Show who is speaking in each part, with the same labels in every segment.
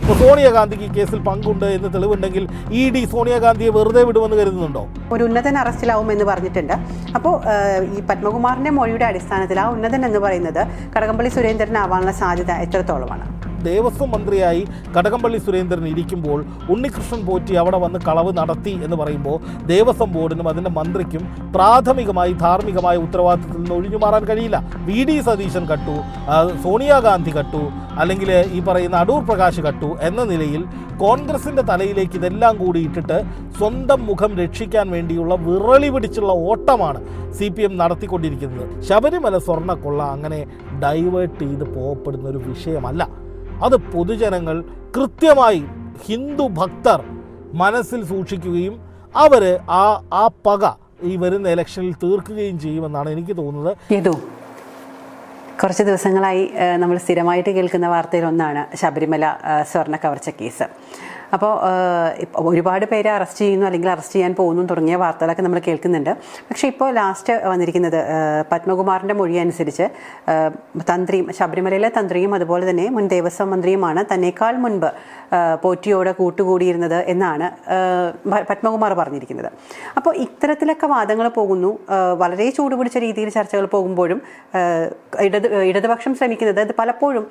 Speaker 1: ഇപ്പോൾ സോണിയാഗാന്ധിക്ക് ഈ കേസിൽ പങ്കുണ്ട് എന്ന് തെളിവുണ്ടെങ്കിൽ ED സോണിയാഗാന്ധിയെ വെറുതെ വിടുമെന്ന് കരുതുന്നുണ്ടോ?
Speaker 2: ഒരു ഉന്നതൻ അറസ്റ്റിലാവും എന്ന് പറഞ്ഞിട്ടുണ്ട്. അപ്പോൾ ഈ പത്മകുമാറിന്റെ മൊഴിയുടെ അടിസ്ഥാനത്തിൽ ആ ഉന്നതൻ എന്ന് പറയുന്നത് കടകംപള്ളി സുരേന്ദ്രനാവാനുള്ള സാധ്യത എത്രത്തോളമാണ്?
Speaker 1: ദേവസ്വം മന്ത്രിയായി കടകംപള്ളി സുരേന്ദ്രൻ ഇരിക്കുമ്പോൾ ഉണ്ണികൃഷ്ണൻ പോറ്റി അവിടെ വന്ന് കളവ് നടത്തി എന്ന് പറയുമ്പോൾ ദേവസ്വം ബോർഡിനും അതിൻ്റെ മന്ത്രിക്കും പ്രാഥമികമായി ധാർമ്മികമായ ഉത്തരവാദിത്തത്തിൽ നിന്ന് ഒഴിഞ്ഞു മാറാൻ കഴിയില്ല. VD സതീശൻ കട്ടു, സോണിയാഗാന്ധി കട്ടു, അല്ലെങ്കിൽ ഈ പറയുന്ന അടൂർ പ്രകാശ് കട്ടു എന്ന നിലയിൽ കോൺഗ്രസിൻ്റെ തലയിലേക്ക് ഇതെല്ലാം കൂടി ഇട്ടിട്ട് സ്വന്തം മുഖം രക്ഷിക്കാൻ വേണ്ടിയുള്ള വിറളി പിടിച്ചുള്ള ഓട്ടമാണ് CPM നടത്തിക്കൊണ്ടിരിക്കുന്നത്. ശബരിമല സ്വർണ്ണക്കൊള്ള അങ്ങനെ ഡൈവേർട്ട് ചെയ്ത് പോകപ്പെടുന്ന ഒരു വിഷയമല്ല. അത് പൊതുജനങ്ങൾ കൃത്യമായി ഹിന്ദു ഭക്തർ മനസ്സിൽ സൂക്ഷിക്കുകയും അവർ ആ പക ഈ വരുന്ന ഇലക്ഷനിൽ തീർക്കുകയും ചെയ്യുമെന്നാണ് എനിക്ക് തോന്നുന്നത്.
Speaker 2: കുറച്ച് ദിവസങ്ങളായി നമ്മൾ സ്ഥിരമായിട്ട് കേൾക്കുന്ന വാർത്തയിലൊന്നാണ് ശബരിമല സ്വർണ്ണ കവർച്ച കേസ്. അപ്പോൾ ഒരുപാട് പേരെ അറസ്റ്റ് ചെയ്യുന്നു അല്ലെങ്കിൽ അറസ്റ്റ് ചെയ്യാൻ പോകുന്നു തുടങ്ങിയ വാർത്തകളൊക്കെ നമ്മൾ കേൾക്കുന്നുണ്ട്. പക്ഷേ ഇപ്പോൾ ലാസ്റ്റ് വന്നിരിക്കുന്നത് പത്മകുമാറിൻ്റെ മൊഴി അനുസരിച്ച് തന്ത്രിയും ശബരിമലയിലെ തന്ത്രിയും അതുപോലെ തന്നെ മുൻ ദേവസ്വം മന്ത്രിയുമാണ് തന്നേക്കാൾ മുൻപ് പോറ്റിയോട് കൂട്ടുകൂടിയിരുന്നത് എന്നാണ് പത്മകുമാർ പറഞ്ഞിരിക്കുന്നത്. അപ്പോൾ ഇത്തരത്തിലൊക്കെ വാദങ്ങൾ പോകുന്നു. വളരെ ചൂടുപിടിച്ച രീതിയിൽ ചർച്ചകൾ പോകുമ്പോഴും ഇടതുപക്ഷം ശ്രമിക്കുന്നത് അത് പലപ്പോഴും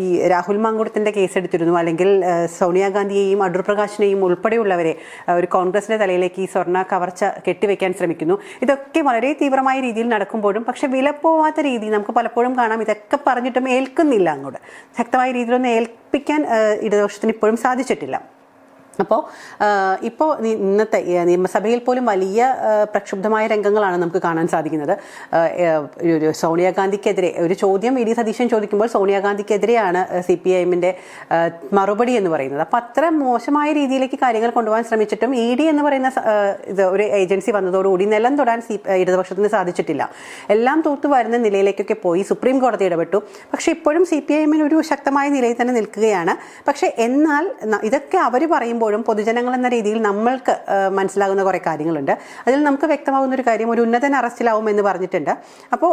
Speaker 2: ഈ രാഹുൽ മാങ്കൂട്ടത്തിൻ്റെ കേസെടുത്തിരുന്നു, അല്ലെങ്കിൽ സോണിയാഗാന്ധിയെയും അടൂർ പ്രകാശിനെയും ഉൾപ്പെടെയുള്ളവരെ ഒരു കോൺഗ്രസിന്റെ തലയിലേക്ക് ഈ സ്വർണ്ണ കവർച്ച കെട്ടിവെക്കാൻ ശ്രമിക്കുന്നു. ഇതൊക്കെ വളരെ തീവ്രമായ രീതിയിൽ നടക്കുമ്പോഴും പക്ഷെ വിലപ്പോവാത്ത രീതി നമുക്ക് പലപ്പോഴും കാണാം. ഇതൊക്കെ പറഞ്ഞിട്ടും ഏൽക്കുന്നില്ല, അങ്ങോട്ട് ശക്തമായ രീതിയിലൊന്നും ഏൽപ്പിക്കാൻ ഇടതുപക്ഷത്തിന് ഇപ്പോഴും സാധിച്ചിട്ടില്ല. ഇപ്പോൾ ഇന്നത്തെ നിയമസഭയിൽ പോലും വലിയ പ്രക്ഷുബ്ധമായ രംഗങ്ങളാണ് നമുക്ക് കാണാൻ സാധിക്കുന്നത്. സോണിയാഗാന്ധിക്കെതിരെ ഒരു ചോദ്യം VD സതീശൻ ചോദിക്കുമ്പോൾ സോണിയാഗാന്ധിക്കെതിരെയാണ് CPIMന്റെ മറുപടി എന്ന് പറയുന്നത്. അപ്പോൾ അത്ര മോശമായ രീതിയിലേക്ക് കാര്യങ്ങൾ കൊണ്ടുപോകാൻ ശ്രമിച്ചിട്ടും ED എന്ന് പറയുന്ന ഇത് ഒരു ഏജൻസി വന്നതോടുകൂടി നിലം തൊടാൻ ഇടതുപക്ഷത്തിന് സാധിച്ചിട്ടില്ല. എല്ലാം തൂത്തു വരുന്ന നിലയിലേക്കൊക്കെ പോയി സുപ്രീം കോടതി ഇടപെട്ടു. പക്ഷേ ഇപ്പോഴും CPIMന് ഒരു ശക്തമായ നിലയിൽ തന്നെ നിൽക്കുകയാണ്. പക്ഷേ എന്നാൽ ഇതൊക്കെ അവർ പറയുമ്പോൾ പൊതുജനങ്ങൾ എന്ന രീതിയിൽ നമ്മൾക്ക് മനസ്സിലാകുന്ന കുറേ കാര്യങ്ങളുണ്ട്. അതിൽ നമുക്ക് വ്യക്തമാകുന്ന ഒരു കാര്യം, ഒരു ഉന്നതൻ അറസ്റ്റിലാവും എന്ന് പറഞ്ഞിട്ടുണ്ട്. അപ്പോൾ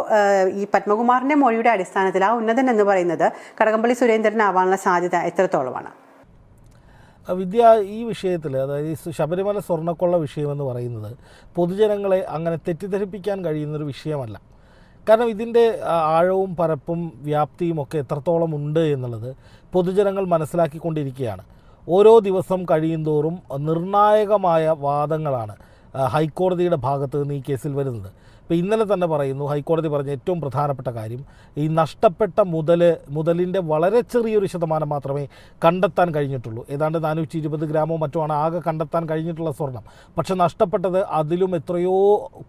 Speaker 2: ഈ പത്മകുമാറിന്റെ മൊഴിയുടെ അടിസ്ഥാനത്തിൽ ആ ഉന്നതൻ എന്ന് പറയുന്നത് കടകംപള്ളി സുരേന്ദ്രനാവാനുള്ള സാധ്യത എത്രത്തോളമാണ്?
Speaker 1: ഈ വിഷയത്തിൽ, അതായത് ശബരിമല സ്വർണ്ണക്കൊള്ള വിഷയമെന്ന് പറയുന്നത് പൊതുജനങ്ങളെ അങ്ങനെ തെറ്റിദ്ധരിപ്പിക്കാൻ കഴിയുന്നൊരു വിഷയമല്ല. കാരണം ഇതിൻ്റെ ആഴവും പരപ്പും വ്യാപ്തിയും ഒക്കെ എത്രത്തോളം ഉണ്ട് എന്നുള്ളത് പൊതുജനങ്ങൾ മനസ്സിലാക്കിക്കൊണ്ടിരിക്കുകയാണ്. ഓരോ ദിവസം കഴിയുന്തോറും നിർണായകമായ വാദങ്ങളാണ് ഹൈക്കോടതിയുടെ ഭാഗത്ത് നിന്ന് ഈ കേസിൽ വരുന്നത്. ഇപ്പോൾ ഇന്നലെ തന്നെ പറയുന്നു, ഹൈക്കോടതി പറഞ്ഞ ഏറ്റവും പ്രധാനപ്പെട്ട കാര്യം ഈ നഷ്ടപ്പെട്ട മുതലിൻ്റെ വളരെ ചെറിയൊരു ശതമാനം മാത്രമേ കണ്ടെത്താൻ കഴിഞ്ഞിട്ടുള്ളൂ. ഏതാണ്ട് 420 ഗ്രാമോ മറ്റോ ആണ് ആകെ കണ്ടെത്താൻ കഴിഞ്ഞിട്ടുള്ള സ്വർണം. പക്ഷെ നഷ്ടപ്പെട്ടത് അതിലും എത്രയോ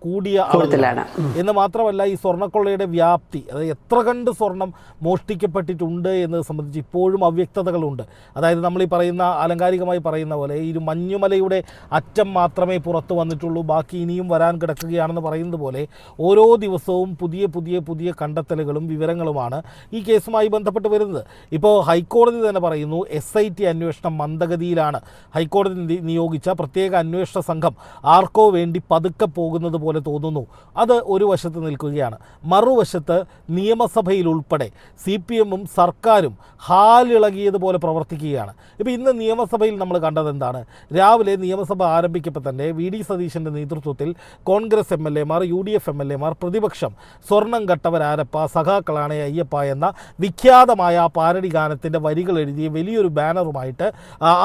Speaker 1: കൂടിയ അളവിലാണ്. എന്ന് മാത്രമല്ല ഈ സ്വർണ്ണക്കൊള്ളയുടെ വ്യാപ്തി, അതായത് എത്ര കണ്ട് സ്വർണം മോഷ്ടിക്കപ്പെട്ടിട്ടുണ്ട് എന്നത് സംബന്ധിച്ച് ഇപ്പോഴും അവ്യക്തതകളുണ്ട്. അതായത് നമ്മൾ ഈ പറയുന്ന ആലങ്കാരികമായി പറയുന്ന പോലെ ഈ മഞ്ഞുമലയുടെ അറ്റം മാത്രമേ പുറത്തു വന്നിട്ടുള്ളൂ, ബാക്കി ഇനിയും വരാൻ കിടക്കുകയാണെന്ന് പറയുന്നത് പോലെ ഓരോ ദിവസവും പുതിയ കണ്ടെത്തലുകളും വിവരങ്ങളുമാണ് ഈ കേസുമായി ബന്ധപ്പെട്ട് വരുന്നത്. ഇപ്പോൾ ഹൈക്കോടതി തന്നെ പറയുന്നു SIT അന്വേഷണം മന്ദഗതിയിലാണ്. ഹൈക്കോടതി നിയോഗിച്ച പ്രത്യേക അന്വേഷണ സംഘം ആർക്കോ വേണ്ടി പതുക്കെ പോകുന്നത് പോലെ തോന്നുന്നു. അത് ഒരു വശത്ത് നിൽക്കുകയാണ്. മറുവശത്ത് നിയമസഭയിൽ ഉൾപ്പെടെ CPMഉം സർക്കാരും ഹാലിളകിയതുപോലെ പ്രവർത്തിക്കുകയാണ്. ഇപ്പോൾ ഇന്ന് നിയമസഭയിൽ നമ്മൾ കണ്ടത് എന്താണ്? രാവിലെ നിയമസഭ ആരംഭിക്കപ്പോൾ തന്നെ VD സതീശൻ്റെ നേതൃത്വത്തിൽ കോൺഗ്രസ് MLAമാർ, UDF MLAമാർ, പ്രതിപക്ഷം സ്വർണം കട്ടവരാരപ്പ സഖാക്കളാണ് അയ്യപ്പ എന്ന വിഖ്യാതമായ ആ പാരഡി ഗാനത്തിൻ്റെ വരികൾ എഴുതിയ വലിയൊരു ബാനറുമായിട്ട്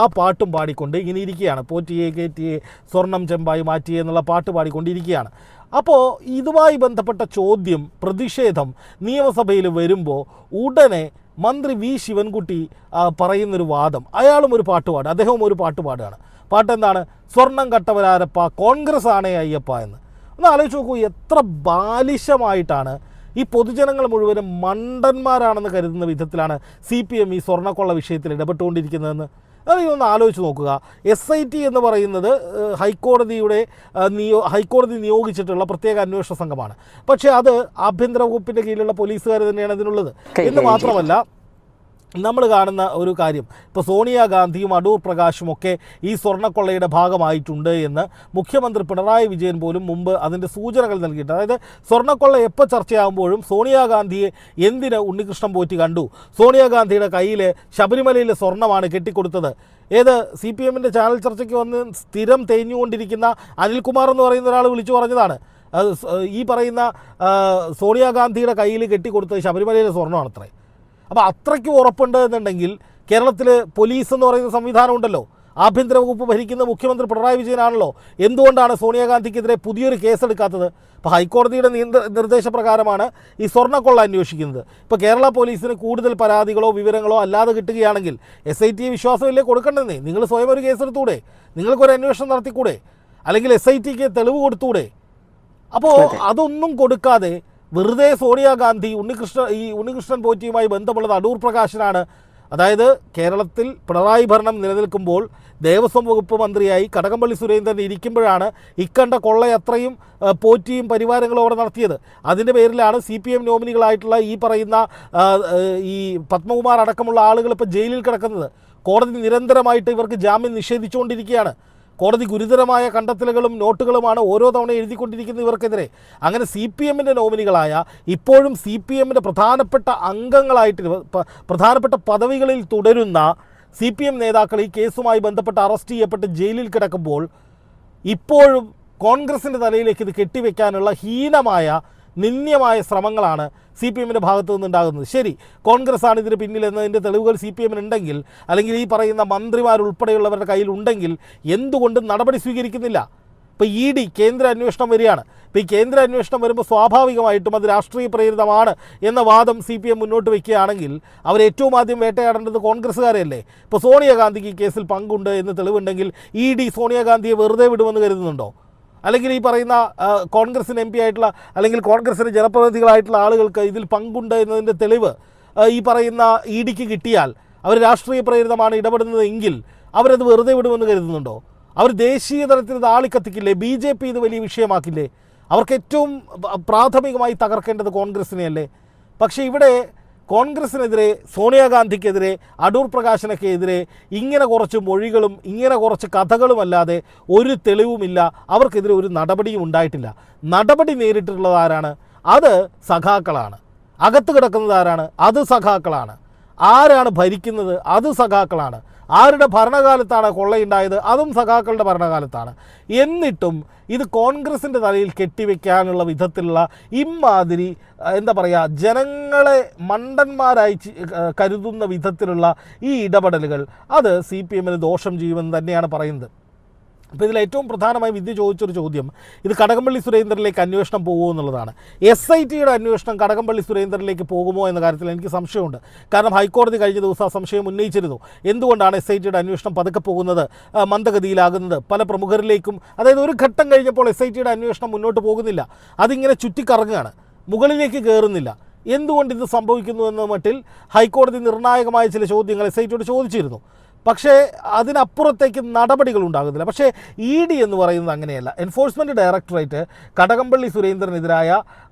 Speaker 1: ആ പാട്ടും പാടിക്കൊണ്ട് ഇങ്ങനെ ഇരിക്കുകയാണ്. പോറ്റിയെ കയറ്റിയെ സ്വർണം ചെമ്പായി മാറ്റിയെ എന്നുള്ള പാട്ട് പാടിക്കൊണ്ടിരിക്കുകയാണ്. അപ്പോൾ ഇതുമായി ബന്ധപ്പെട്ട ചോദ്യം, പ്രതിഷേധം നിയമസഭയിൽ വരുമ്പോൾ ഉടനെ മന്ത്രി V ശിവൻകുട്ടി പറയുന്നൊരു വാദം, അയാളും ഒരു പാട്ടുപാട്, അദ്ദേഹവും ഒരു പാട്ടുപാടാണ്. പാട്ടെന്താണ്? സ്വർണം കട്ടവരാരപ്പ കോൺഗ്രസ് ആണേ അയ്യപ്പ എന്ന്. ഒന്ന് ആലോചിച്ച് നോക്കൂ, എത്ര ബാലിശമായിട്ടാണ് ഈ പൊതുജനങ്ങൾ മുഴുവനും മണ്ടന്മാരാണെന്ന് കരുതുന്ന വിധത്തിലാണ് CPM ഈ സ്വർണ്ണക്കൊള്ള വിഷയത്തിൽ ഇടപെട്ടുകൊണ്ടിരിക്കുന്നതെന്ന് അതൊന്ന് ആലോചിച്ച് നോക്കുക. SIT എന്ന് പറയുന്നത് ഹൈക്കോടതി നിയോഗിച്ചിട്ടുള്ള പ്രത്യേക അന്വേഷണ സംഘമാണ്. പക്ഷേ അത് ആഭ്യന്തര വകുപ്പിൻ്റെ കീഴിലുള്ള പോലീസുകാർ തന്നെയാണ് അതിനുള്ളത്. എന്ന് മാത്രമല്ല നമ്മൾ കാണുന്ന ഒരു കാര്യം, ഇപ്പോൾ സോണിയാഗാന്ധിയും അടൂർ പ്രകാശും ഒക്കെ ഈ സ്വർണ്ണക്കൊള്ളയുടെ ഭാഗമായിട്ടുണ്ട് എന്ന് മുഖ്യമന്ത്രി പിണറായി വിജയൻ പോലും മുമ്പ് അതിൻ്റെ സൂചനകൾ നൽകിയിട്ടുണ്ട്. അതായത് സ്വർണ്ണക്കൊള്ള എപ്പോൾ ചർച്ചയാകുമ്പോഴും സോണിയാഗാന്ധിയെ എന്തിന് ഉണ്ണികൃഷ്ണൻ പോറ്റി കണ്ടു, സോണിയാഗാന്ധിയുടെ കയ്യിൽ ശബരിമലയിലെ സ്വർണ്ണമാണ് കെട്ടിക്കൊടുത്തത്. ഏത് CPM-ൻ്റെ ചാനൽ ചർച്ചയ്ക്ക് വന്ന് സ്ഥിരം തേഞ്ഞുകൊണ്ടിരിക്കുന്ന അനിൽകുമാർ എന്ന് പറയുന്ന ഒരാൾ വിളിച്ചു പറഞ്ഞതാണ് ഈ പറയുന്ന സോണിയാഗാന്ധിയുടെ കയ്യിൽ കെട്ടിക്കൊടുത്തത് ശബരിമലയിലെ സ്വർണ്ണമാണത്രേ. അപ്പോൾ അത്രയ്ക്ക് ഉറപ്പുണ്ട് എന്നുണ്ടെങ്കിൽ കേരളത്തിൽ പോലീസ് എന്ന് പറയുന്ന സംവിധാനം ഉണ്ടല്ലോ, ആഭ്യന്തര വകുപ്പ് ഭരിക്കുന്ന മുഖ്യമന്ത്രി പിണറായി വിജയനാണല്ലോ. എന്തുകൊണ്ടാണ് സോണിയാഗാന്ധിക്കെതിരെ പുതിയൊരു കേസെടുക്കാത്തത്? ഇപ്പോൾ ഹൈക്കോടതിയുടെ നിർദ്ദേശപ്രകാരമാണ് ഈ സ്വർണ്ണക്കൊള്ള അന്വേഷിക്കുന്നത്. ഇപ്പോൾ കേരള പോലീസിന് കൂടുതൽ പരാതികളോ വിവരങ്ങളോ അല്ലാതെ കിട്ടുകയാണെങ്കിൽ SIT വിശ്വാസമില്ലേ കൊടുക്കേണ്ടതേ? നിങ്ങൾ സ്വയം ഒരു കേസെടുത്തൂടെ? നിങ്ങൾക്കൊരു അന്വേഷണം നടത്തിക്കൂടെ? അല്ലെങ്കിൽ SITക്ക് തെളിവ് കൊടുത്തൂടെ? അപ്പോൾ അതൊന്നും കൊടുക്കാതെ വെറുതെ സോണിയാഗാന്ധി ഉണ്ണികൃഷ്ണൻ പോറ്റിയുമായി ബന്ധമുള്ളത് അടൂർ പ്രകാശനാണ്. അതായത് കേരളത്തിൽ പിണറായി ഭരണം നിലനിൽക്കുമ്പോൾ ദേവസ്വം വകുപ്പ് മന്ത്രിയായി കടകംപള്ളി സുരേന്ദ്രൻ ഇരിക്കുമ്പോഴാണ് ഇക്കണ്ട കൊള്ളയത്രയും പോറ്റിയും പരിവാരങ്ങളും അവിടെ നടത്തിയത്. അതിൻ്റെ പേരിലാണ് CPM നോമിനികളായിട്ടുള്ള ഈ പറയുന്ന ഈ പത്മകുമാർ അടക്കമുള്ള ആളുകൾ ഇപ്പോൾ ജയിലിൽ കിടക്കുന്നത്. കോടതി നിരന്തരമായിട്ട് ഇവർക്ക് ജാമ്യം നിഷേധിച്ചുകൊണ്ടിരിക്കുകയാണ്. കോടതി ഗുരുതരമായ കണ്ടെത്തലുകളും നോട്ടുകളുമാണ് ഓരോ തവണ എഴുതിക്കൊണ്ടിരിക്കുന്ന ഇവർക്കെതിരെ. അങ്ങനെ CPM-ൻ്റെ നോമിനികളായ ഇപ്പോഴും CPM-ൻ്റെ പ്രധാനപ്പെട്ട അംഗങ്ങളായിട്ട് പ്രധാനപ്പെട്ട പദവികളിൽ തുടരുന്ന CPM നേതാക്കൾ ഈ കേസുമായി ബന്ധപ്പെട്ട് അറസ്റ്റ് ചെയ്യപ്പെട്ട് ജയിലിൽ കിടക്കുമ്പോൾ ഇപ്പോഴും കോൺഗ്രസിൻ്റെ തലയിലേക്ക് ഇത് കെട്ടിവെക്കാനുള്ള ഹീനമായ നിന്ദ്യമായ ശ്രമങ്ങളാണ് CPM-ൻ്റെ ഭാഗത്തു നിന്നുണ്ടാകുന്നത്. ശരി, കോൺഗ്രസ്സാണ് ഇതിന് പിന്നിൽ എന്നതിൻ്റെ തെളിവുകൾ CPM-നുണ്ടെങ്കിൽ, അല്ലെങ്കിൽ ഈ പറയുന്ന മന്ത്രിമാരുൾപ്പെടെയുള്ളവരുടെ കയ്യിലുണ്ടെങ്കിൽ എന്തുകൊണ്ട് നടപടി സ്വീകരിക്കുന്നില്ല? ഇപ്പോൾ ED കേന്ദ്ര അന്വേഷണം വരികയാണ്. ഇപ്പോൾ ഈ കേന്ദ്ര അന്വേഷണം വരുമ്പോൾ സ്വാഭാവികമായിട്ടും അത് രാഷ്ട്രീയ പ്രേരിതമാണ് എന്ന വാദം CPM മുന്നോട്ട് വയ്ക്കുകയാണെങ്കിൽ അവർ ഏറ്റവും ആദ്യം വേട്ടയാടേണ്ടത് കോൺഗ്രസ്സുകാരെയല്ലേ? ഇപ്പോൾ സോണിയാഗാന്ധിക്ക് ഈ കേസിൽ പങ്കുണ്ട് എന്ന് തെളിവുണ്ടെങ്കിൽ ED സോണിയാഗാന്ധിയെ വെറുതെ വിടുമെന്ന് കരുതുന്നുണ്ടോ? അല്ലെങ്കിൽ ഈ പറയുന്ന കോൺഗ്രസിന് MP ആയിട്ടുള്ള അല്ലെങ്കിൽ കോൺഗ്രസിന് ജനപ്രതിനിധികളായിട്ടുള്ള ആളുകൾക്ക് ഇതിൽ പങ്കുണ്ട് എന്നതിൻ്റെ തെളിവ് ഈ പറയുന്ന EDക്ക് കിട്ടിയാൽ അവർ രാഷ്ട്രീയ പ്രേരിതമാണ് ഇടപെടുന്നതെങ്കിൽ അവരത് വെറുതെ വിടുമെന്ന് കരുതുന്നുണ്ടോ? അവർ ദേശീയ തലത്തിൽ ഇത് ആളിക്കത്തിക്കില്ലേ? BJP ഇത് വലിയ വിഷയമാക്കില്ലേ? അവർക്ക് ഏറ്റവും പ്രാഥമികമായി തകർക്കേണ്ടത് കോൺഗ്രസിനെയല്ലേ? പക്ഷേ ഇവിടെ കോൺഗ്രസിനെതിരെ, സോണിയാഗാന്ധിക്കെതിരെ, അടൂർ പ്രകാശിനെതിരെ ഇങ്ങനെ കുറച്ച് മൊഴികളും ഇങ്ങനെ കുറച്ച് കഥകളുമല്ലാതെ ഒരു തെളിവുമില്ല. അവർക്കെതിരെ ഒരു നടപടിയും ഉണ്ടായിട്ടില്ല. നടപടി നേരിട്ടുള്ളത് ആരാണ്? അത് സഖാക്കളാണ്. അകത്ത് കിടക്കുന്നത് ആരാണ്? അത് സഖാക്കളാണ്. ആരാണ് ഭരിക്കുന്നത്? അത് സഖാക്കളാണ്. ആരുടെ ഭരണകാലത്താണ് കൊള്ളയുണ്ടായത്? അതും സഖാക്കളുടെ ഭരണകാലത്താണ്. എന്നിട്ടും ഇത് കോൺഗ്രസിൻ്റെ തലയിൽ കെട്ടിവെക്കാനുള്ള വിധത്തിലുള്ള ഇമാതിരി എന്താ പറയുക, ജനങ്ങളെ മണ്ടന്മാരായി കരുതുന്ന വിധത്തിലുള്ള ഈ ഇടപെടലുകൾ അത് CPM-ന് ദോഷം ചെയ്യുമെന്ന് തന്നെയാണ് പറയുന്നത്. അപ്പോൾ ഇതിൽ ഏറ്റവും പ്രധാനമായി വിദ്യ ചോദിച്ചൊരു ചോദ്യം, ഇത് കടകംപള്ളി സുരേന്ദ്രനിലേക്ക് അന്വേഷണം പോകുമോ എന്നുള്ളതാണ്. SITയുടെ അന്വേഷണം കടകംപള്ളി സുരേന്ദ്രനിലേക്ക് പോകുമോ എന്ന കാര്യത്തിൽ എനിക്ക് സംശയമുണ്ട്. കാരണം ഹൈക്കോടതി കഴിഞ്ഞ ദിവസം ആ സംശയം ഉന്നയിച്ചിരുന്നു. എന്തുകൊണ്ടാണ് SITയുടെ അന്വേഷണം പതുക്കെ പോകുന്നത്, മന്ദഗതിയിലാകുന്നത്? പല പ്രമുഖരിലേക്കും, അതായത് ഒരു ഘട്ടം കഴിഞ്ഞപ്പോൾ SITയുടെ അന്വേഷണം മുന്നോട്ട് പോകുന്നില്ല, അതിങ്ങനെ ചുറ്റിക്കറങ്ങുകയാണ്, മുകളിലേക്ക് കയറുന്നില്ല. എന്തുകൊണ്ട് ഇത് സംഭവിക്കുന്നു എന്ന മട്ടിൽ ഹൈക്കോടതി നിർണായകമായ ചില ചോദ്യങ്ങൾ SITയോട് ചോദിച്ചിരുന്നു. പക്ഷേ അതിനപ്പുറത്തേക്ക് നടപടികൾ ഉണ്ടാകുന്നില്ല. പക്ഷേ ED എന്ന് പറയുന്നത് അങ്ങനെയല്ല. എൻഫോഴ്സ്മെൻറ്റ് ഡയറക്ടറേറ്റ് കടകംപള്ളി സുരേന്ദ്രനെതിരായ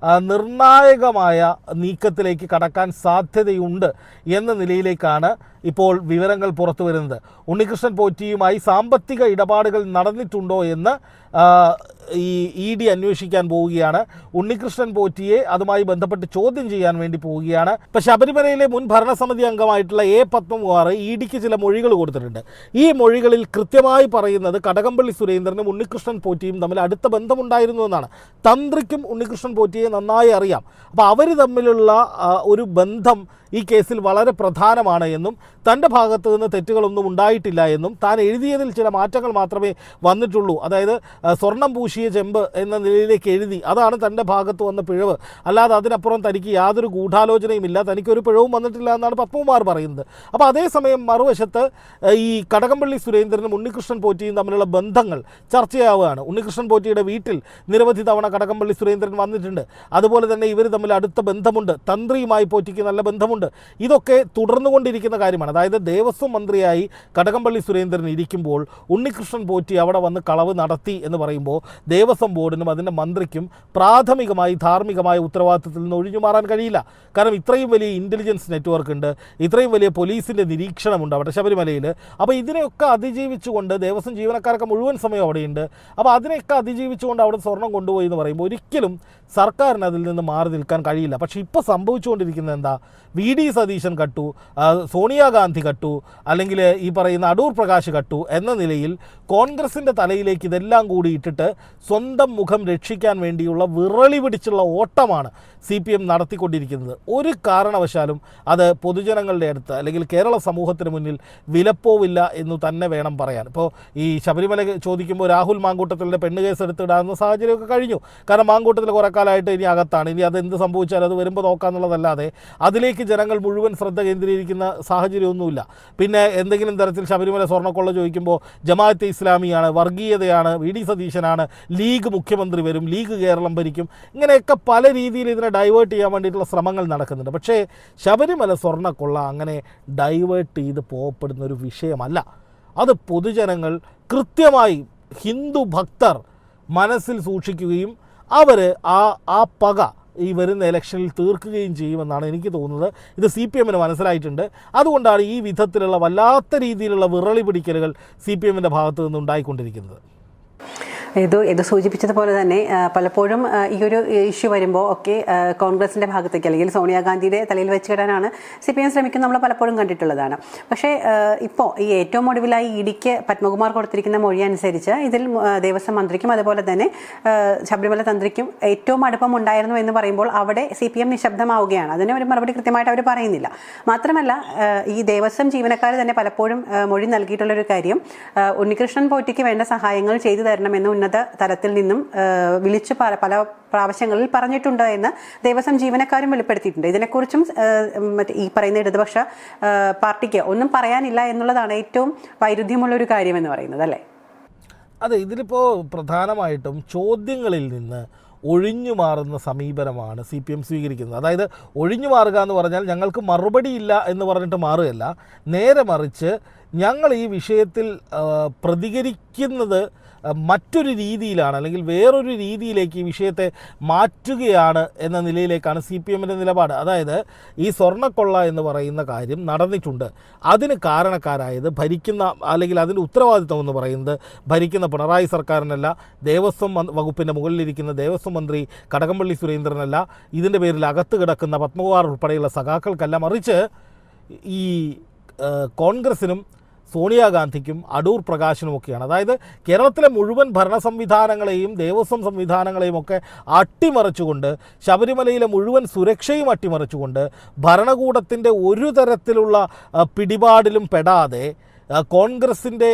Speaker 1: നിർണായകമായ നീക്കത്തിലേക്ക് കടക്കാൻ സാധ്യതയുണ്ട് എന്ന നിലയിലേക്കാണ് ഇപ്പോൾ വിവരങ്ങൾ പുറത്തു വരുന്നത്. ഉണ്ണികൃഷ്ണൻ പോറ്റിയുമായി സാമ്പത്തിക ഇടപാടുകൾ നടന്നിട്ടുണ്ടോ എന്ന് ഈ ED അന്വേഷിക്കാൻ പോവുകയാണ്. ഉണ്ണികൃഷ്ണൻ പോറ്റിയെ അതുമായി ചോദ്യം ചെയ്യാൻ വേണ്ടി പോവുകയാണ്. ഇപ്പോൾ ശബരിമലയിലെ മുൻ ഭരണസമിതി അംഗമായിട്ടുള്ള A. പത്മകുമാർ EDക്ക് ചില മൊഴികൾ കൊടുത്തിട്ടുണ്ട്. ഈ മൊഴികളിൽ കൃത്യമായി പറയുന്നത് കടകംപള്ളി സുരേന്ദ്രനും ഉണ്ണികൃഷ്ണൻ പോറ്റിയും തമ്മിൽ അടുത്ത ബന്ധമുണ്ടായിരുന്നു എന്നാണ്. തന്ത്രിക്കും ഉണ്ണികൃഷ്ണൻ പോറ്റിയെ നന്നായി അറിയാം. അപ്പോൾ അവർ തമ്മിലുള്ള ഒരു ബന്ധം ഈ കേസിൽ വളരെ പ്രധാനമാണ് എന്നും തൻ്റെ ഭാഗത്തു നിന്ന് തെറ്റുകളൊന്നും ഉണ്ടായിട്ടില്ല എന്നും താൻ എഴുതിയതിൽ ചില മാറ്റങ്ങൾ മാത്രമേ വന്നിട്ടുള്ളൂ, അതായത് സ്വർണം പൂശിയ ചെമ്പ് എന്ന നിലയിലേക്ക് എഴുതി, അതാണ് തൻ്റെ ഭാഗത്ത് വന്ന പിഴവ്, അല്ലാതെ അതിനപ്പുറം തനിക്ക് യാതൊരു ഗൂഢാലോചനയുമില്ല, തനിക്കൊരു പിഴവും വന്നിട്ടില്ല എന്നാണ് പത്മകുമാർ പറയുന്നത്. അപ്പോൾ അതേസമയം മറുവശത്ത് ഈ കടകംപള്ളി സുരേന്ദ്രനും ഉണ്ണികൃഷ്ണൻ പോറ്റിയും തമ്മിലുള്ള ബന്ധങ്ങൾ ചർച്ചയാവുകയാണ്. ഉണ്ണികൃഷ്ണൻ പോറ്റിയുടെ വീട്ടിൽ നിരവധി തവണ കടകംപള്ളി സുരേന്ദ്രൻ വന്നിട്ടുണ്ട്. അതുപോലെ തന്നെ ഇവർ തമ്മിൽ അടുത്ത ബന്ധമുണ്ട്. തന്ത്രിയുമായി പോറ്റിക്ക് നല്ല ബന്ധമുണ്ട്. അതുകൊണ്ട് ഇതൊക്കെ തുടർന്നുകൊണ്ടിരിക്കുന്ന കാര്യമാണ്. അതായത് ദേവസ്വം മന്ത്രിയായി കടകംപള്ളി സുരേന്ദ്രൻ ഇരിക്കുമ്പോൾ ഉണ്ണികൃഷ്ണൻ പോറ്റി അവിടെ വന്ന് കളവ് നടത്തി എന്ന് പറയുമ്പോൾ ദേവസ്വം ബോർഡിനും അതിൻ്റെ മന്ത്രിക്കും പ്രാഥമികമായി ധാർമ്മികമായ ഉത്തരവാദിത്തത്തിൽ നിന്ന് ഒഴിഞ്ഞു മാറാൻ കഴിയില്ല. കാരണം ഇത്രയും വലിയ ഇൻ്റലിജൻസ് നെറ്റ്വർക്ക് ഉണ്ട്, ഇത്രയും വലിയ പോലീസിൻ്റെ നിരീക്ഷണമുണ്ട് അവിടെ ശബരിമലയിൽ. അപ്പോൾ ഇതിനെയൊക്കെ അതിജീവിച്ചുകൊണ്ട് ദേവസ്വം ജീവനക്കാരൊക്കെ മുഴുവൻ സമയം അവിടെയുണ്ട്. അപ്പോൾ അതിനെയൊക്കെ അതിജീവിച്ചുകൊണ്ട് അവിടെ സ്വർണം കൊണ്ടുപോയി എന്ന് പറയുമ്പോൾ ഒരിക്കലും സർക്കാരിന് അതിൽ നിന്ന് മാറി നിൽക്കാൻ കഴിയില്ല. പക്ഷേ ഇപ്പോൾ സംഭവിച്ചുകൊണ്ടിരിക്കുന്നത് എന്താ? വി ഡി സതീശൻ കട്ടു, സോണിയാഗാന്ധി കട്ടു, അല്ലെങ്കിൽ ഈ പറയുന്ന അടൂർ പ്രകാശ് കട്ടു എന്ന നിലയിൽ കോൺഗ്രസിൻ്റെ തലയിലേക്ക് ഇതെല്ലാം കൂടി ഇട്ടിട്ട് സ്വന്തം മുഖം രക്ഷിക്കാൻ വേണ്ടിയുള്ള വിറളി പിടിച്ചുള്ള ഓട്ടമാണ് CPM നടത്തിക്കൊണ്ടിരിക്കുന്നത്. ഒരു കാരണവശാലും അത് പൊതുജനങ്ങളുടെ അടുത്ത് അല്ലെങ്കിൽ കേരള സമൂഹത്തിന് മുന്നിൽ വിലപ്പോവില്ല എന്ന് തന്നെ വേണം പറയാൻ. ഇപ്പോൾ ഈ ശബരിമല ചോദിക്കുമ്പോൾ രാഹുൽ മാങ്കൂട്ടത്തിൻ്റെ പെണ്ണ് കേസ് എടുത്തിടാവുന്ന സാഹചര്യമൊക്കെ കഴിഞ്ഞു. കാരണം മാങ്കൂട്ടത്തിൽ കുറേ കാലമായിട്ട് ഇനി അകത്താണ്, ഇനി അതെന്ത് സംഭവിച്ചാലും അത് വരുമ്പോൾ നോക്കാമെന്നുള്ളതല്ലാതെ അതിലേക്ക് ജനങ്ങൾ മുഴുവൻ ശ്രദ്ധ കേന്ദ്രീകരിക്കുന്ന സാഹചര്യമൊന്നുമില്ല. പിന്നെ എന്തെങ്കിലും തരത്തിൽ ശബരിമല സ്വർണ്ണക്കൊള്ള ചോദിക്കുമ്പോൾ ജമാഅത്തെ ഇസ്ലാമിയാണ്, വർഗീയതയാണ്, വി ഡി സതീശനാണ്, ലീഗ് മുഖ്യമന്ത്രി വരും, ലീഗ് കേരളം ഭരിക്കും, ഇങ്ങനെയൊക്കെ പല രീതിയിൽ ഇതിനെ ഡൈവേർട്ട് ചെയ്യാൻ വേണ്ടിയിട്ടുള്ള ശ്രമങ്ങൾ നടക്കുന്നുണ്ട്. പക്ഷേ ശബരിമല സ്വർണ്ണക്കൊള്ള അങ്ങനെ ഡൈവേർട്ട് ചെയ്ത് പോകപ്പെടുന്ന ഒരു വിഷയമല്ല. അത് പൊതുജനങ്ങൾ കൃത്യമായി ഹിന്ദു ഭക്തർ മനസ്സിൽ സൂക്ഷിക്കുകയും അവർ ആ പക ഈ വരുന്ന ഇലക്ഷനിൽ തീർക്കുകയും ചെയ്യുമെന്നാണ് എനിക്ക് തോന്നുന്നത്. ഇത് CPMന് മനസ്സിലായിട്ടുണ്ട്. അതുകൊണ്ടാണ് ഈ വിധത്തിലുള്ള വല്ലാത്ത രീതിയിലുള്ള വിറളി പിടിക്കലുകൾ CPMൻ്റെ ഭാഗത്തു നിന്ന് ഉണ്ടായിക്കൊണ്ടിരിക്കുന്നത്.
Speaker 2: ഇത് സൂചിപ്പിച്ചതുപോലെ തന്നെ പലപ്പോഴും ഈ ഒരു ഇഷ്യൂ വരുമ്പോൾ ഒക്കെ കോൺഗ്രസിൻ്റെ ഭാഗത്തേക്ക് അല്ലെങ്കിൽ സോണിയാഗാന്ധിയുടെ തലയിൽ വെച്ച് കിടാനാണ് CPM ശ്രമിക്കുന്നത്, നമ്മൾ പലപ്പോഴും കണ്ടിട്ടുള്ളതാണ്. പക്ഷേ ഇപ്പോൾ ഈ ഏറ്റവും ഒടുവിലായി ഇഡിക്ക് പത്മകുമാർ കൊടുത്തിരിക്കുന്ന മൊഴി അനുസരിച്ച് ഇതിൽ ദേവസ്വം മന്ത്രിക്കും അതുപോലെ തന്നെ ശബരിമല തന്ത്രിക്കും ഏറ്റവും അടുപ്പം ഉണ്ടായിരുന്നു എന്ന് പറയുമ്പോൾ അവിടെ CPM നിശബ്ദമാവുകയാണ്. അതിന് ഒരു മറുപടി കൃത്യമായിട്ട് അവർ പറയുന്നില്ല. മാത്രമല്ല ഈ ദേവസ്വം ജീവനക്കാർ തന്നെ പലപ്പോഴും മൊഴി നൽകിയിട്ടുള്ളൊരു കാര്യം, ഉണ്ണികൃഷ്ണൻ പോറ്റിക്ക് വേണ്ട സഹായങ്ങൾ ചെയ്തു തരണമെന്ന് ഉന്നത തലത്തിൽ നിന്നും വിളിച്ച് പല പ്രാവശ്യങ്ങളിൽ പറഞ്ഞിട്ടുണ്ട് എന്ന് ദേവസ്വം ജീവനക്കാരും വെളിപ്പെടുത്തിയിട്ടുണ്ട്. ഇതിനെക്കുറിച്ചും മറ്റേ ഈ പറയുന്ന ഇടതുപക്ഷ പാർട്ടിക്ക് ഒന്നും പറയാനില്ല എന്നുള്ളതാണ് ഏറ്റവും വൈരുദ്ധ്യമുള്ളൊരു കാര്യമെന്ന് പറയുന്നത്, അല്ലേ?
Speaker 1: അതെ, ഇതിലിപ്പോൾ പ്രധാനമായിട്ടും ചോദ്യങ്ങളിൽ നിന്ന് ഒഴിഞ്ഞു മാറുന്ന സമീപനമാണ് CPM സ്വീകരിക്കുന്നത്. അതായത് ഒഴിഞ്ഞു മാറുക എന്ന് പറഞ്ഞാൽ ഞങ്ങൾക്ക് മറുപടിയില്ല എന്ന് പറഞ്ഞിട്ട് മാറുകയല്ല, നേരെ മറിച്ച് ഞങ്ങൾ ഈ വിഷയത്തിൽ പ്രതികരിക്കുന്നത് മറ്റൊരു രീതിയിലാണ്, അല്ലെങ്കിൽ വേറൊരു രീതിയിലേക്ക് ഈ വിഷയത്തെ മാറ്റുകയാണ് എന്ന നിലയിലേക്കാണ് CPMൻ്റെ നിലപാട്. അതായത് ഈ സ്വർണ്ണക്കൊള്ള എന്ന് പറയുന്ന കാര്യം നടന്നിട്ടുണ്ട്, അതിന് കാരണക്കാരായത് ഭരിക്കുന്ന അല്ലെങ്കിൽ അതിൻ്റെ ഉത്തരവാദിത്വം എന്ന് പറയുന്നത് ഭരിക്കുന്ന പിണറായി സർക്കാരിനല്ല, ദേവസ്വം വകുപ്പിൻ്റെ മുകളിലിരിക്കുന്ന ദേവസ്വം മന്ത്രി കടകംപള്ളി സുരേന്ദ്രനല്ല, ഇതിൻ്റെ പേരിൽ അകത്ത് കിടക്കുന്ന പത്മകുമാർ ഉൾപ്പെടെയുള്ള സഖാക്കൾക്കല്ല, മറിച്ച് ഈ കോൺഗ്രസിനും സോണിയാഗാന്ധിക്കും അടൂർ പ്രകാശിനുമൊക്കെയാണ്. അതായത് കേരളത്തിലെ മുഴുവൻ ഭരണ സംവിധാനങ്ങളെയും ദേവസ്വം സംവിധാനങ്ങളെയും ഒക്കെ അട്ടിമറിച്ചുകൊണ്ട്, ശബരിമലയിലെ മുഴുവൻ സുരക്ഷയും അട്ടിമറിച്ചുകൊണ്ട്, ഭരണകൂടത്തിൻ്റെ ഒരു തരത്തിലുള്ള പിടിപാടിലും പെടാതെ കോൺഗ്രസിൻ്റെ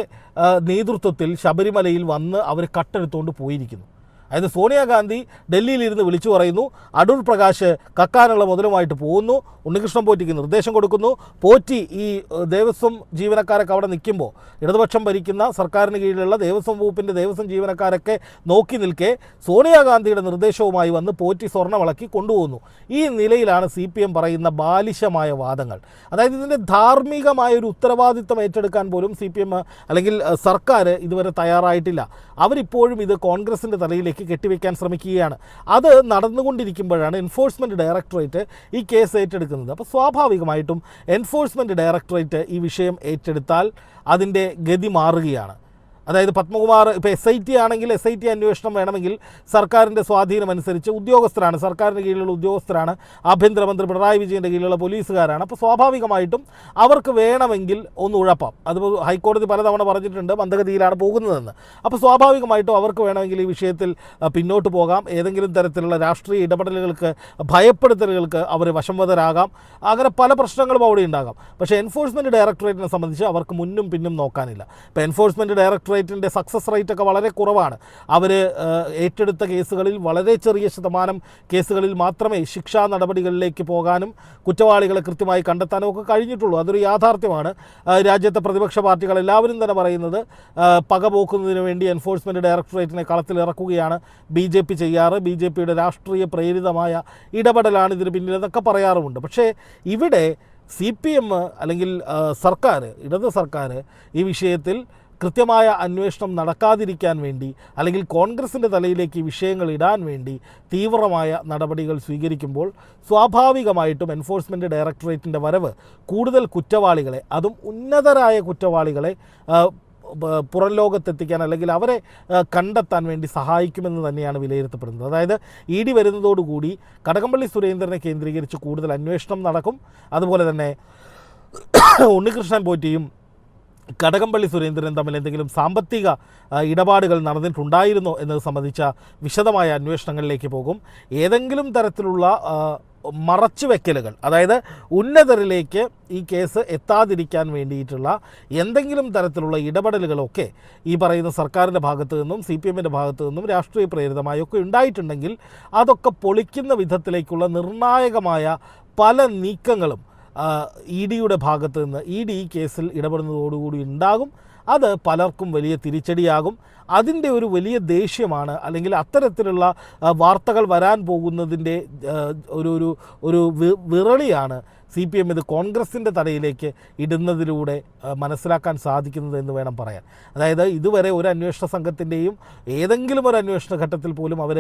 Speaker 1: നേതൃത്വത്തിൽ ശബരിമലയിൽ വന്ന് അവർ കട്ടെടുത്തുകൊണ്ട് പോയിരിക്കുന്നു. അതായത് സോണിയാഗാന്ധി ഡൽഹിയിലിരുന്ന് വിളിച്ചു പറയുന്നു, അടൂർ പ്രകാശ് കക്കാനുള്ള മുതലുമായിട്ട് പോകുന്നു, ഉണ്ണികൃഷ്ണൻ പോറ്റിക്ക് നിർദ്ദേശം കൊടുക്കുന്നു. പോറ്റി ഈ ദേവസ്വം ജീവനക്കാരൊക്കെ അവിടെ നിൽക്കുമ്പോൾ ഇടതുപക്ഷം ഭരിക്കുന്ന സർക്കാരിന് കീഴിലുള്ള ദേവസ്വം വകുപ്പിൻ്റെ ദേവസ്വം ജീവനക്കാരൊക്കെ നോക്കി നിൽക്കെ സോണിയാഗാന്ധിയുടെ നിർദ്ദേശവുമായി വന്ന് പോറ്റി സ്വർണ്ണമിളക്കി കൊണ്ടുപോകുന്നു. ഈ നിലയിലാണ് CPM പറയുന്ന ബാലിശമായ വാദങ്ങൾ. അതായത് ഇതിൻ്റെ ധാർമ്മികമായ ഒരു ഉത്തരവാദിത്തം ഏറ്റെടുക്കാൻ പോലും CPM അല്ലെങ്കിൽ സർക്കാർ ഇതുവരെ തയ്യാറായിട്ടില്ല. അവരിപ്പോഴും ഇത് കോൺഗ്രസിൻ്റെ തലയിലേക്ക് കെട്ടിവെക്കാൻ ശ്രമിക്കുകയാണ്. അത് നടന്നുകൊണ്ടിരിക്കുമ്പോഴാണ് എൻഫോഴ്സ്മെൻറ്റ് ഡയറക്ടറേറ്റ് ഈ കേസ് ഏറ്റെടുക്കുന്നത്. അപ്പോൾ സ്വാഭാവികമായിട്ടും എൻഫോഴ്സ്മെൻറ്റ് ഡയറക്ടറേറ്റ് ഈ വിഷയം ഏറ്റെടുത്താൽ അതിൻ്റെ ഗതി മാറുകയാണ്. അതായത് പത്മകുമാർ ഇപ്പോൾ SIT ആണെങ്കിൽ SIT അന്വേഷണം വേണമെങ്കിൽ സർക്കാരിൻ്റെ സ്വാധീനമനുസരിച്ച് ഉദ്യോഗസ്ഥരാണ്, സർക്കാരിന് കീഴിലുള്ള ഉദ്യോഗസ്ഥരാണ്, ആഭ്യന്തരമന്ത്രി പിണറായി വിജയൻ്റെ കീഴിലുള്ള പോലീസുകാരാണ്. അപ്പോൾ സ്വാഭാവികമായിട്ടും അവർക്ക് വേണമെങ്കിൽ ഒന്ന് ഉഴപ്പാം. അത് ഹൈക്കോടതി പലതവണ പറഞ്ഞിട്ടുണ്ട് മന്ദഗതിയിലാണ് പോകുന്നതെന്ന്. അപ്പോൾ സ്വാഭാവികമായിട്ടും അവർക്ക് വേണമെങ്കിൽ ഈ വിഷയത്തിൽ പിന്നോട്ട് പോകാം, ഏതെങ്കിലും തരത്തിലുള്ള രാഷ്ട്രീയ ഇടപെടലുകൾക്ക്, ഭയപ്പെടുത്തലുകൾക്ക് അവർ വശംവദരാകാം. അങ്ങനെ പല പ്രശ്നങ്ങളും അവിടെ ഉണ്ടാകാം. പക്ഷേ എൻഫോഴ്സ്മെൻറ്റ് ഡയറക്ടറേറ്റിനെ സംബന്ധിച്ച് അവർക്ക് മുന്നും പിന്നും നോക്കാനില്ല. ഇപ്പോൾ എൻഫോഴ്സ്മെൻറ്റ് ഡയറക്ടറേറ്റ് ഡയറക്ടറേറ്റിൻ്റെ സക്സസ് റേറ്റ് ഒക്കെ വളരെ കുറവാണ്. അവർ ഏറ്റെടുത്ത കേസുകളിൽ വളരെ ചെറിയ ശതമാനം കേസുകളിൽ മാത്രമേ ശിക്ഷാ നടപടികളിലേക്ക് പോകാനും കുറ്റവാളികളെ കൃത്യമായി കണ്ടെത്താനും ഒക്കെ കഴിഞ്ഞിട്ടുള്ളൂ. അതൊരു യാഥാർത്ഥ്യമാണ്. രാജ്യത്തെ പ്രതിപക്ഷ പാർട്ടികൾ എല്ലാവരും തന്നെ പറയുന്നത് പകപോക്കുന്നതിന് വേണ്ടി എൻഫോഴ്സ്മെൻറ്റ് ഡയറക്ടറേറ്റിനെ കളത്തിലിറക്കുകയാണ് BJP ചെയ്യാറ്. BJPയുടെ രാഷ്ട്രീയ പ്രേരിതമായ ഇടപെടലാണ് ഇതിന് പിന്നിലെന്നൊക്കെ പറയാറുമുണ്ട്. പക്ഷേ ഇവിടെ CPM അല്ലെങ്കിൽ സർക്കാർ, ഇടത് സർക്കാർ ഈ വിഷയത്തിൽ കൃത്യമായ അന്വേഷണം നടക്കാതിരിക്കാൻ വേണ്ടി അല്ലെങ്കിൽ കോൺഗ്രസിൻ്റെ തലയിലേക്ക് ഈ വിഷയങ്ങൾ ഇടാൻ വേണ്ടി തീവ്രമായ നടപടികൾ സ്വീകരിക്കുമ്പോൾ സ്വാഭാവികമായിട്ടും എൻഫോഴ്സ്മെൻറ്റ് ഡയറക്ടറേറ്റിൻ്റെ വരവ് കൂടുതൽ കുറ്റവാളികളെ, അതും ഉന്നതരായ കുറ്റവാളികളെ പുറം ലോകത്തെത്തിക്കാൻ അല്ലെങ്കിൽ അവരെ കണ്ടെത്താൻ വേണ്ടി സഹായിക്കുമെന്ന് തന്നെയാണ് വിലയിരുത്തപ്പെടുന്നത്. അതായത് ED വരുന്നതോടുകൂടി കടകംപള്ളി സുരേന്ദ്രനെ കേന്ദ്രീകരിച്ച് കൂടുതൽ അന്വേഷണം നടക്കും. അതുപോലെ തന്നെ ഉണ്ണികൃഷ്ണൻ പോറ്റിയും കടകംപള്ളി സുരേന്ദ്രൻ തമ്മിൽ എന്തെങ്കിലും സാമ്പത്തിക ഇടപാടുകൾ നടന്നിട്ടുണ്ടായിരുന്നോ എന്നത് സംബന്ധിച്ച വിശദമായ അന്വേഷണങ്ങളിലേക്ക് പോകും. ഏതെങ്കിലും തരത്തിലുള്ള മറച്ചുവെക്കലുകൾ, അതായത് ഉന്നതരിലേക്ക് ഈ കേസ് എത്താതിരിക്കാൻ വേണ്ടിയിട്ടുള്ള എന്തെങ്കിലും തരത്തിലുള്ള ഇടപെടലുകളൊക്കെ ഈ പറയുന്ന സർക്കാരിൻ്റെ ഭാഗത്തു നിന്നും CPMൻ്റെ ഭാഗത്തു നിന്നും രാഷ്ട്രീയ പ്രേരിതമായൊക്കെ ഉണ്ടായിട്ടുണ്ടെങ്കിൽ അതൊക്കെ പൊളിക്കുന്ന വിധത്തിലേക്കുള്ള നിർണായകമായ പല നീക്കങ്ങളും EDയുടെ ഭാഗത്തു നിന്ന് ED ഈ കേസിൽ ഇടപെടുന്നതോടുകൂടി ഉണ്ടാകും. അത് പലർക്കും വലിയ തിരിച്ചടിയാകും. അതിൻ്റെ ഒരു വലിയ ദേഷ്യമാണ്, അല്ലെങ്കിൽ അത്തരത്തിലുള്ള വാർത്തകൾ വരാൻ പോകുന്നതിൻ്റെ ഒരു വിറളിയാണ് CPM ഇത് കോൺഗ്രസിൻ്റെ തലയിലേക്ക് ഇടുന്നതിലൂടെ മനസ്സിലാക്കാൻ സാധിക്കുന്നത് എന്ന് വേണം പറയാൻ. അതായത് ഇതുവരെ ഒരു അന്വേഷണ സംഘത്തിൻ്റെയും ഏതെങ്കിലും ഒരു അന്വേഷണ ഘട്ടത്തിൽ പോലും അവർ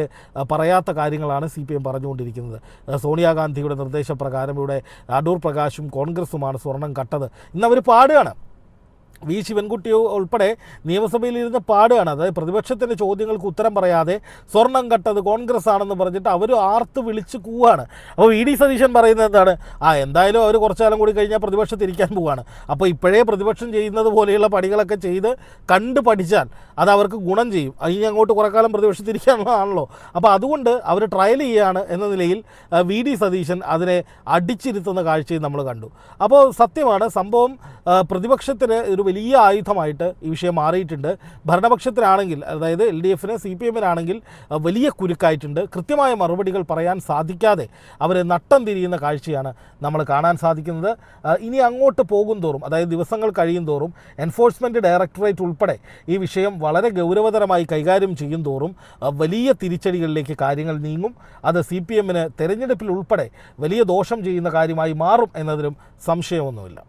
Speaker 1: പറയാത്ത കാര്യങ്ങളാണ് CPM പറഞ്ഞുകൊണ്ടിരിക്കുന്നത്. സോണിയാഗാന്ധിയുടെ നിർദ്ദേശപ്രകാരം ഇവിടെ അടൂർ പ്രകാശും കോൺഗ്രസുമാണ് സ്വർണം കട്ടത്. ഇന്നവർ പാടുകയാണ്. വി ശിവൻകുട്ടി ഉൾപ്പെടെ നിയമസഭയിലിരുന്ന് പാടുകയാണ്. അതായത് പ്രതിപക്ഷത്തിൻ്റെ ചോദ്യങ്ങൾക്ക് ഉത്തരം പറയാതെ സ്വർണം കട്ടത് കോൺഗ്രസ് ആണെന്ന് പറഞ്ഞിട്ട് അവർ ആർത്ത് വിളിച്ച് കൂവാണ്. അപ്പോൾ VD സതീശൻ പറയുന്നത് എന്താണ്? എന്തായാലും അവർ കുറച്ചാലും കൂടി കഴിഞ്ഞാൽ പ്രതിപക്ഷത്തിരിക്കാൻ പോവുകയാണ്. അപ്പോൾ ഇപ്പോഴേ പ്രതിപക്ഷം ചെയ്യുന്നത് പോലെയുള്ള പണികളൊക്കെ ചെയ്ത് കണ്ടു പഠിച്ചാൽ അത് അവർക്ക് ഗുണം ചെയ്യും. ഇനി അങ്ങോട്ട് കുറേ കാലം പ്രതിപക്ഷത്തിരിക്കാനുള്ളതാണല്ലോ. അപ്പോൾ അതുകൊണ്ട് അവർ ട്രയൽ ചെയ്യുകയാണ് എന്ന നിലയിൽ VD സതീശൻ അതിനെ അടിച്ചിരുത്തുന്ന കാഴ്ചയും നമ്മൾ കണ്ടു. അപ്പോൾ സത്യമാണ്, സംഭവം പ്രതിപക്ഷത്തിന് ഒരു വലിയ ആയുധമായിട്ട് ഈ വിഷയം മാറിയിട്ടുണ്ട്. ഭരണപക്ഷത്തിനാണെങ്കിൽ, അതായത് LDFന് CPMനാണെങ്കിൽ വലിയ കുരുക്കായിട്ടുണ്ട്. കൃത്യമായ മറുപടികൾ പറയാൻ സാധിക്കാതെ അവർ നട്ടം തിരിയുന്ന കാഴ്ചയാണ് നമ്മൾ കാണാൻ സാധിക്കുന്നത്. ഇനി അങ്ങോട്ട് പോകും തോറും, അതായത് ദിവസങ്ങൾ കഴിയും തോറും എൻഫോഴ്സ്മെൻറ്റ് ഡയറക്ടറേറ്റ് ഉൾപ്പെടെ ഈ വിഷയം വളരെ ഗൗരവതരമായി കൈകാര്യം ചെയ്യും തോറും വലിയ തിരിച്ചടികളിലേക്ക് കാര്യങ്ങൾ നീങ്ങും. അത് CPMന് തെരഞ്ഞെടുപ്പിൽ ഉൾപ്പെടെ വലിയ ദോഷം ചെയ്യുന്ന കാര്യമായി മാറും എന്നതിലും സംശയമൊന്നുമില്ല.